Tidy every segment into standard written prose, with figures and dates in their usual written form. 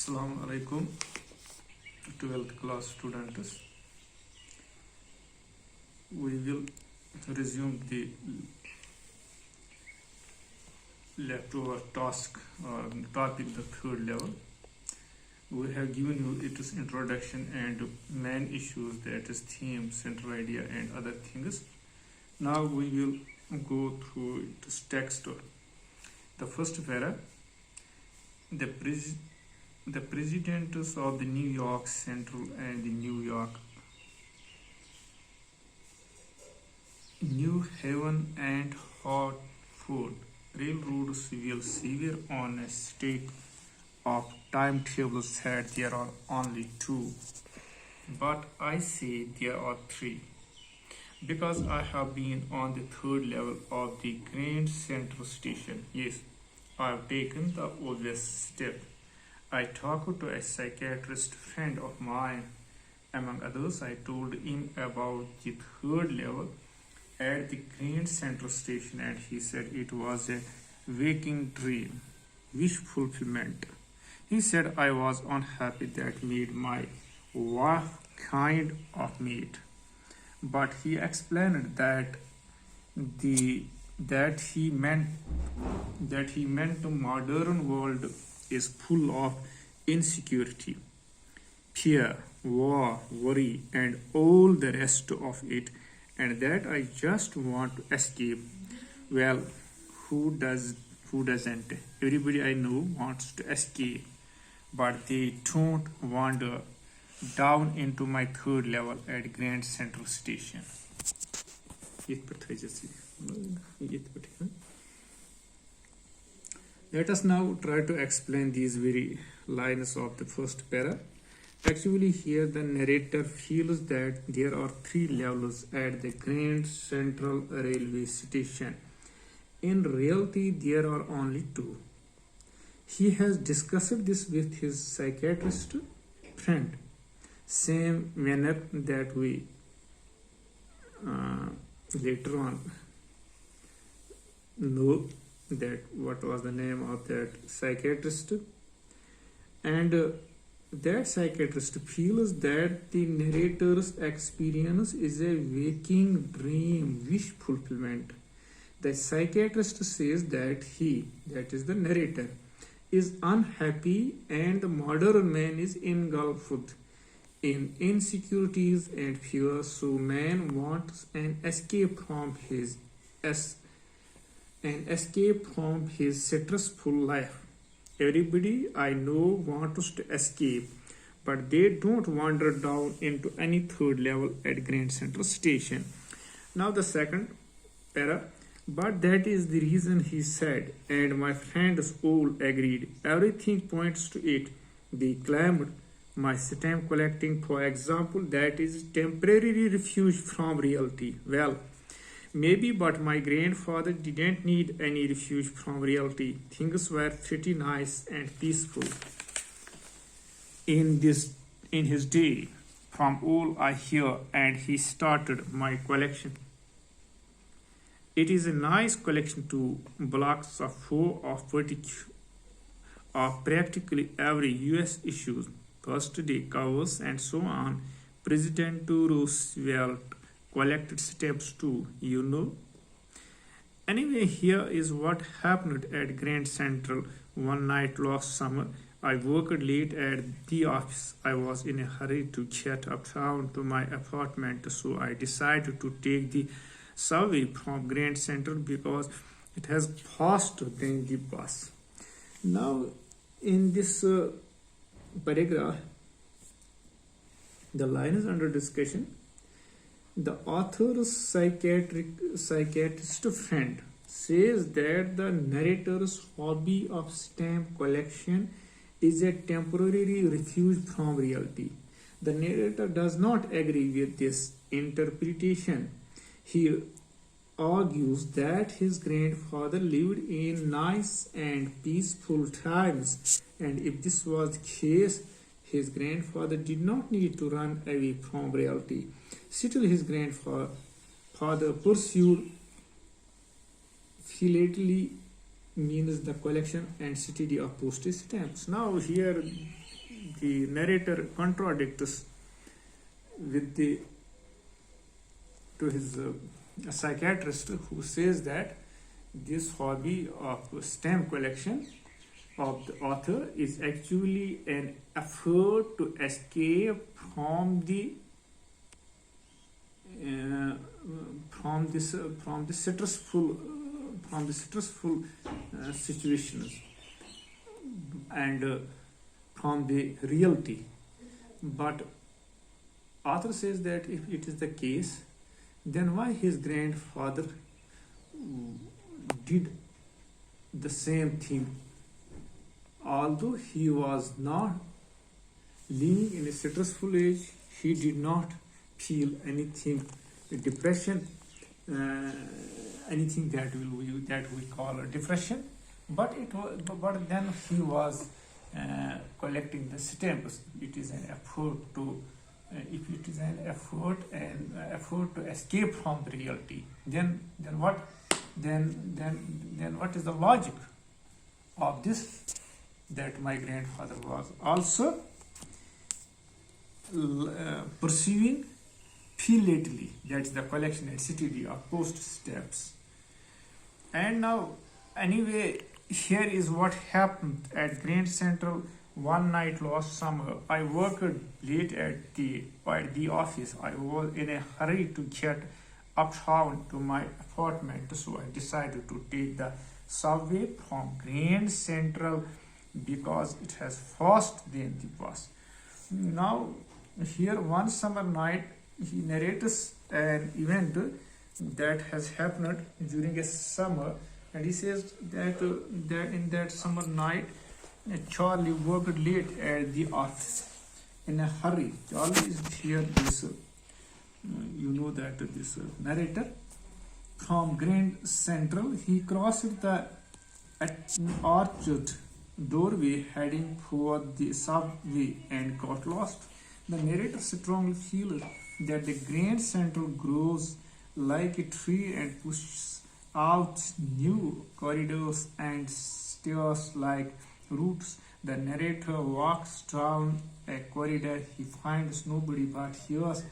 Assalamu alaikum, 12th class students. We will resume the leftover task or topic, the third level. We have given you its introduction and main issues, that is theme, central idea and other things. Now we will go through its text. The first para, the presidents of the New York Central and the New Haven and Hartford railroads will severe on a state of timetable said there are only two, but I say there are three, because I have been on the third level of the Grand Central Station. Yes, I have taken the obvious step. I talked to a psychiatrist friend of mine. Among others, I told him about the third level at the Grand Central Station, and he said it was a waking dream, wish fulfillment. He said I was unhappy that made my wife kind of mate, but he explained that he meant the modern world is full of insecurity, fear, war, worry, and all the rest of it, and that I just want to escape. Well, who doesn't? Everybody I know wants to escape, but they don't wander down into my third level at Grand Central Station. Let us now try to explain these very lines of the first para. Actually, here the narrator feels that there are three levels at the Grand Central Railway Station. In reality, there are only two. He has discussed this with his psychiatrist friend. Same manner that we later on know that what was the name of that psychiatrist, and that psychiatrist feels that the narrator's experience is a waking dream, wish fulfillment. The psychiatrist says that he, that is the narrator, is unhappy and the modern man is engulfed in insecurities and fear, so man wants an escape from his stressful life. Everybody I know wants to escape, but they don't wander down into any third level at Grand Central Station. Now the second para, but that is the reason he said, and my friends all agreed. Everything points to it. They claimed my stamp collecting, for example, that is temporary refuge from reality. Well, maybe, but my grandfather didn't need any refuge from reality. Things were pretty nice and peaceful in his day, from all I hear, and he started my collection. It is a nice collection too, blocks of 4 of practically every US issue, first day covers and so on. President Roosevelt collected stamps too, you know. Anyway, here is what happened at Grand Central one night last summer. I worked late at the office. I was in a hurry to get uptown to my apartment, so I decided to take the subway from Grand Central because it has faster than the bus. Now, in this paragraph, the line is under discussion. The author's psychiatrist friend says that the narrator's hobby of stamp collection is a temporary refuge from reality. The narrator does not agree with this interpretation. He argues that his grandfather lived in nice and peaceful times, and if this was the case, his grandfather did not need to run away from reality. Still, his grandfather pursued philately, means the collection and study of postage stamps. Now here the narrator contradicts with the to his psychiatrist, who says that this hobby of stamp collection of the author is actually an effort to escape from the stressful situations and from the reality. But author says that if it is the case, then why his grandfather did the same thing? Although he was not living in a stressful age, he did not feel anything, depression, anything that we call a depression. But then he was collecting the stamps. It is an effort to if it is an effort to escape from the reality, then what what is the logic of this? That my grandfather was also pursuing philately, that's the collection and study of post stamps. And now, anyway, here is what happened at Grand Central one night last summer. I worked late at the office. I was in a hurry to get uptown to my apartment, so I decided to take the subway from Grand Central because it has fast than the bus. Now, here one summer night, he narrates an event that has happened during a summer, and he says that in that summer night, Charlie worked late at the office in a hurry. Charlie is here, this this narrator. From Grand Central, he crossed the arched doorway heading for the subway and got lost. The narrator strongly feels that the Grand Central grows like a tree and pushes out new corridors and stairs like roots. The narrator walks down a corridor. He finds nobody but hears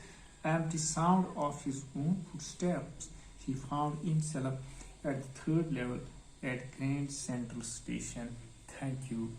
empty sound of his own footsteps. He found himself at the third level at Grand Central Station. Thank you.